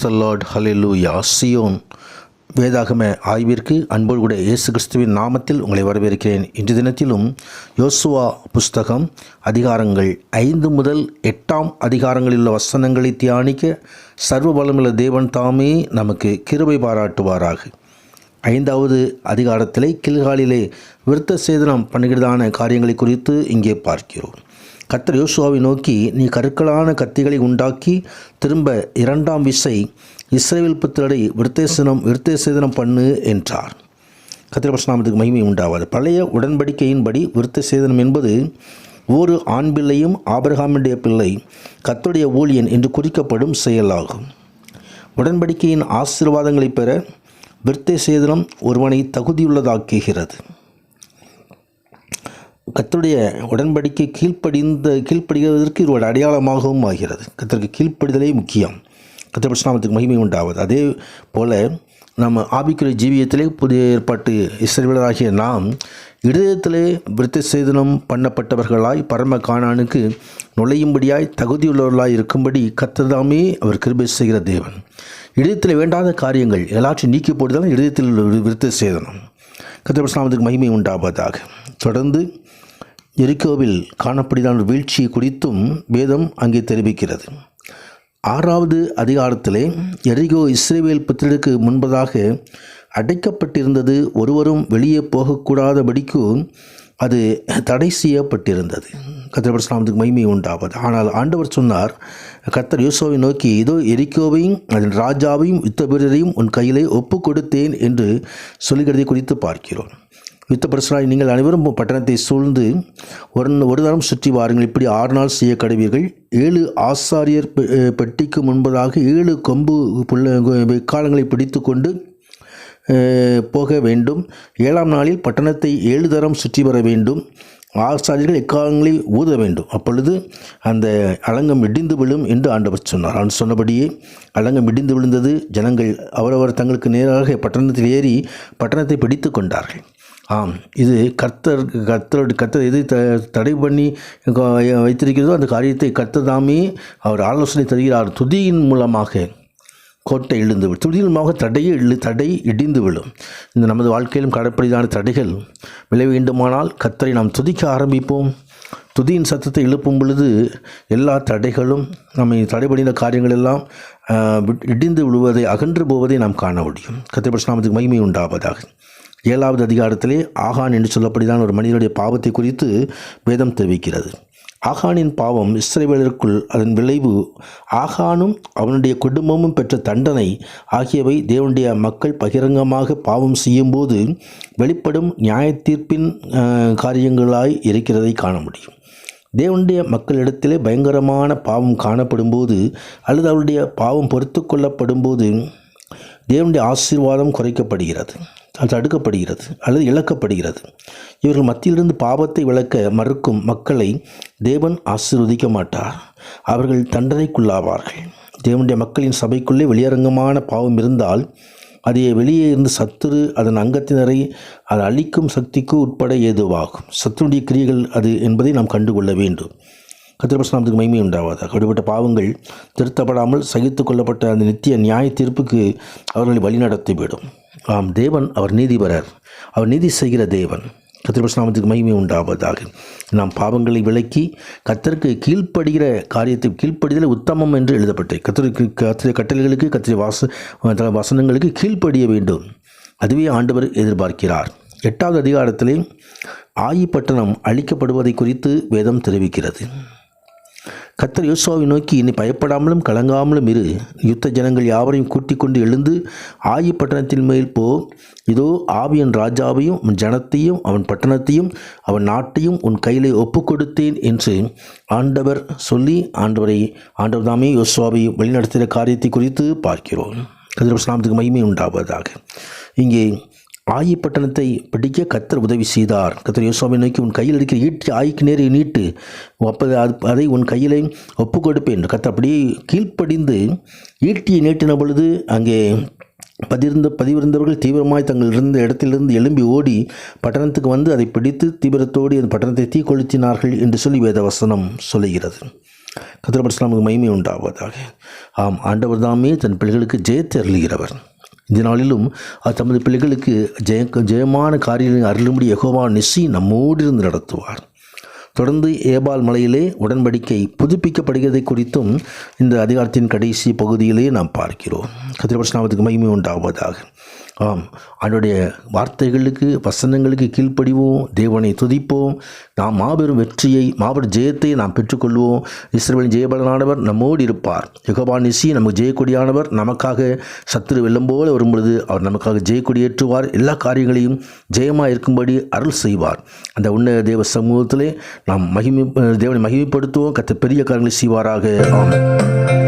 த Lord, ஹல்லேலூயா. Zion வேதாகம ஆய்விற்கு அன்போடு கூட இயேசு கிறிஸ்துவின் நாமத்தில் உங்களை வரவேற்கிறேன். இன்று தினத்திலும் யோசுவா புஸ்தகம் அதிகாரங்கள் 5 முதல் 8 அதிகாரங்களில் உள்ள வசனங்களை தியானிக்க சர்வ வல்லமையுள்ள தேவன் தாமே நமக்கு கிருபை பாராட்டுவாராக. 5வது அதிகாரத்திலே கில்காலிலே விருத்த சேதனம் பண்ணுகிறதான காரியங்களை குறித்து இங்கே பார்க்கிறோம். கர்த்தர் யோசுவாவை நோக்கி, நீ கற்களான கத்திகளை உண்டாக்கி திரும்ப 2 விசை இஸ்ரவேல் புத்திரரை விருத்தசேதனம் பண்ணு என்றார். கர்த்தர் நாமத்துக்கு மகிமை உண்டாவது. பழைய உடன்படிக்கையின்படி விருத்தசேதனம் என்பது ஒரு ஆண் பிள்ளையும் ஆபிரகாமுடைய பிள்ளை கர்த்தருடைய ஊழியன் என்று குறிக்கப்படும் செயலாகும். உடன்படிக்கையின் ஆசீர்வாதங்களை பெற விருத்தசேதனம் ஒருவனை தகுதியுள்ளதாக்குகிறது. கர்த்தருடைய உடன்படிக்கை கீழ்ப்படுகிறதற்கு இது ஒரு அடையாளமாகவும் ஆகிறது. கர்த்தருக்கு கீழ்ப்படிதலே முக்கியம். கர்த்தர் நாமத்துக்கு மகிமை உண்டாவது. அதே போல் நம்ம ஆவிக்குரிய ஜீவியத்திலே புதிய ஏற்பாட்டு இஸ்ரவேலராகிய நாம் இருதயத்திலே விருத்தசேதனம் பண்ணப்பட்டவர்களாய் பரம கானானுக்கு நுழையும்படியாய் தகுதியுள்ளவர்களாய் இருக்கும்படி கர்த்தர் தாமே அவர் கிருபை செய்கிற தேவன். இருதயத்தில் வேண்டாத காரியங்கள் எல்லாத்தையும் நீக்கி போட்டுதான் இருதயத்தில் விருத்தசேதனம். கர்த்தர் நாமத்துக்கு மகிமை உண்டாவதாக. தொடர்ந்து எரிகோவில் காணப்படிதான வீழ்ச்சியை குறித்தும் வேதம் அங்கே தெரிவிக்கிறது. 6வது அதிகாரத்திலே எரிகோ இஸ்ரவேல் புத்திரருக்கு முன்பதாக அடைக்கப்பட்டிருந்தது. ஒருவரும் வெளியே போகக்கூடாதபடிக்கு அது தடை செய்யப்பட்டிருந்தது. கர்த்தர் நாமத்துக்கு மகிமை உண்டாவது. ஆனால் ஆண்டவர் சொன்னார், கர்த்தர் யோசுவாவை நோக்கி, இதோ எரிகோவையும் அதன் ராஜாவையும் யுத்த வீரரையும் உன் கையிலே ஒப்பு கொடுத்தேன் என்று சொல்லுகிறதை குறித்து பார்க்கிறோம். யுத்த பிரசனாய் நீங்கள் அனைவரும் பட்டணத்தை சூழ்ந்து ஒரு தரம் சுற்றி வாருங்கள். இப்படி 6 நாள் செய்ய கடவீர்கள். 7 ஆசாரியர் பெட்டிக்கு முன்பதாக 7 கொம்பு காலங்களை பிடித்து கொண்டு போக வேண்டும். 7ஆம் நாளில் பட்டணத்தை 7 தரம் சுற்றி வர வேண்டும். ஆசாரியர்கள் எக்காலங்களை ஊத வேண்டும். அப்பொழுது அந்த அலங்கம் இடிந்து விழும் என்று ஆண்டவர் சொன்னார். அவன் சொன்னபடியே அலங்கம் இடிந்து விழுந்தது. ஜனங்கள் அவரவர் தங்களுக்கு நேராக பட்டணத்தில் ஏறி பட்டணத்தை பிடித்து கொண்டார்கள். ஆம், இது கர்த்தர் எது தடை பண்ணி வைத்திருக்கிறதோ அந்த காரியத்தை கர்த்தர் தாமே அவர் ஆலோசனை தருகிறார். துதியின் மூலமாக கோட்டை இழுந்து விடும். துதியின் மூலமாக தடை இடிந்து விழும். இந்த நமது வாழ்க்கையிலும் கடைப்பிடிதான தடைகள் விளை வேண்டுமானால் கர்த்தரை நாம் துதிக்க ஆரம்பிப்போம். துதியின் சத்தத்தை எழுப்பும் பொழுது எல்லா தடைகளும் நம்மை தடைபடின காரியங்கள் எல்லாம் இடிந்து விழுவதை அகன்று போவதை நாம் காண முடியும். கர்த்தர் நாமத்துக்கு மகிமை உண்டாவதாக. 7வது அதிகாரத்திலே ஆகான் என்று சொல்லப்படிதான் ஒரு மனிதனுடைய பாவத்தை குறித்து வேதம் தெரிவிக்கிறது. ஆகானின் பாவம் இஸ்ரவேலருக்குள் அதன் விளைவு ஆகானும் அவனுடைய குடும்பமும் பெற்ற தண்டனை ஆகியவை தேவனுடைய மக்கள் பகிரங்கமாக பாவம் செய்யும்போது வெளிப்படும் நியாய தீர்ப்பின் காரியங்களாய் இருக்கிறதை காண முடியும். தேவனுடைய மக்களிடத்திலே பயங்கரமான பாவம் காணப்படும்போது அல்லது அவருடைய பாவம் பொறுத்து கொள்ளப்படும்போது தேவனுடைய ஆசீர்வாதம் குறைக்கப்படுகிறது, தடுக்கப்படுகிறது அல்லது இழக்கப்படுகிறது. இவர்கள் மத்தியிலிருந்து பாவத்தை விளக்க மறுக்கும் மக்களை தேவன் ஆசீர்வதிக்க மாட்டார். அவர்கள் தண்டனைக்குள்ளாவார்கள். தேவனுடைய மக்களின் சபைக்குள்ளே வெளியரங்கமான பாவம் இருந்தால் அதை வெளியே இருந்து சத்துரு அதன் அங்கத்தினரை அது அழிக்கும் சக்திக்கு உட்பட ஏதுவாகும். சத்துருடைய கிரியைகள் அது என்பதை நாம் கண்டுகொள்ள வேண்டும். கர்த்தர் நாமத்துக்கு மகிமை உண்டாவதாக. அப்படிப்பட்ட பாவங்கள் திருத்தப்படாமல் சகித்து கொள்ளப்பட்ட அந்த நித்திய நியாய தீர்ப்புக்கு அவர்களை வழிநடத்திவிடும். ஆம், தேவன் அவர் நீதிபரர், அவர் நீதி செய்கிற தேவன். கர்த்தர் நாமத்துக்கு மகிமை உண்டாவதாக. நாம் பாவங்களை விலக்கி கர்த்தருக்கு கீழ்ப்படுகிற காரியத்தை கீழ்ப்படிதல் உத்தமம் என்று எழுதப்பட்டு கர்த்தருடைய கட்டளைகளுக்கு கர்த்தருடைய வசனங்களுக்கு கீழ்ப்படிய வேண்டும். அதுவே ஆண்டவர் எதிர்பார்க்கிறார். 8வது அதிகாரத்திலே ஆயி பட்டணம் அழிக்கப்படுவதை குறித்து வேதம் தெரிவிக்கிறது. கர்த்தர் யோசுவாவை நோக்கி, நீ பயப்படாமலும் கலங்காமலும் இரு. யுத்த ஜனங்கள் யாவரையும் கூட்டிக் கொண்டு எழுந்து ஆயி பட்டணத்தின் மேல் போ. இதோ ஆவியன் ராஜாவையும் உன் ஜனத்தையும் அவன் பட்டணத்தையும் அவன் நாட்டையும் உன் கையிலே ஒப்பு கொடுத்தேன் என்று ஆண்டவர் சொல்லி ஆண்டவர் தாமே யோசுவாவை வழிநடத்துகிற காரியத்தை குறித்து பார்க்கிறோம். கர்த்தர் நாமத்துக்கு மகிமை உண்டாவதாக. இங்கே ஆயி பட்டணத்தை பிடிக்க கர்த்தர் உதவி செய்தார். கர்த்தர் யோசுவாவை நோக்கி, உன் கையில் இருக்கிற ஈட்டி ஆய்க்கு நேரே நீட்டு, அதை உன் கையிலே ஒப்பு கொடுப்பேன். கர்த்தர் அப்படியே கீழ்ப்படிந்து ஈட்டியை நீட்டின பொழுது அங்கே பதிவிருந்தவர்கள் தீவிரமாய் தங்கள் இருந்த இடத்திலிருந்து எழும்பி ஓடி பட்டணத்துக்கு வந்து அதை பிடித்து தீவிரத்தோடு அந்த பட்டணத்தை தீ கொளுத்தினார்கள் என்று சொல்லி வேத வசனம் சொல்லுகிறது. கர்த்தருடைய பரிசுத்த நாமத்துக்கு மகிமை உண்டாவதாக. ஆம், ஆண்டவர் தாமே தன் பிள்ளைகளுக்கு ஜெயத்தை அருளுகிறவர். இந்த நாளிலும் அது தமது பிள்ளைகளுக்கு ஜெயமான காரியங்களை அருளும்படி யெகோவா நிசி நம்மோடு இருந்து நடத்துவார். தொடர்ந்து ஏபால் மலையிலே உடன்படிக்கை புதுப்பிக்கப்படுகிறதை குறித்தும் இந்த அதிகாரத்தின் கடைசி பகுதியிலே நாம் பார்க்கிறோம். கர்த்தருடைய பரிசுத்த நாமத்துக்கு மகிமை உண்டாவதாக. ஆம், அவனுடைய வார்த்தைகளுக்கு வசனங்களுக்கு கீழ்ப்படிவோம், தேவனை துதிப்போம். நாம் மாபெரும் வெற்றியை மாபெரும் ஜெயத்தை நாம் பெற்றுக்கொள்வோம். இஸ்ரவேலின் ஜெயபலனானவர் நம்மோடு இருப்பார். யெகோவா நிசி நமக்கு ஜெயக்கொடியானவர். நமக்காக சத்துரு வெல்லம் போல வரும்பொழுது அவர் நமக்காக ஜெயக்கொடியேற்றுவார். எல்லா காரியங்களையும் ஜெயமாக இருக்கும்படி அருள் செய்வார். அந்த உன்னத தேவ சமூகத்திலே நாம் தேவனை மகிமைப்படுத்துவோம். கர்த்தர் பெரிய காரியங்களை செய்வாராக. ஆமென்.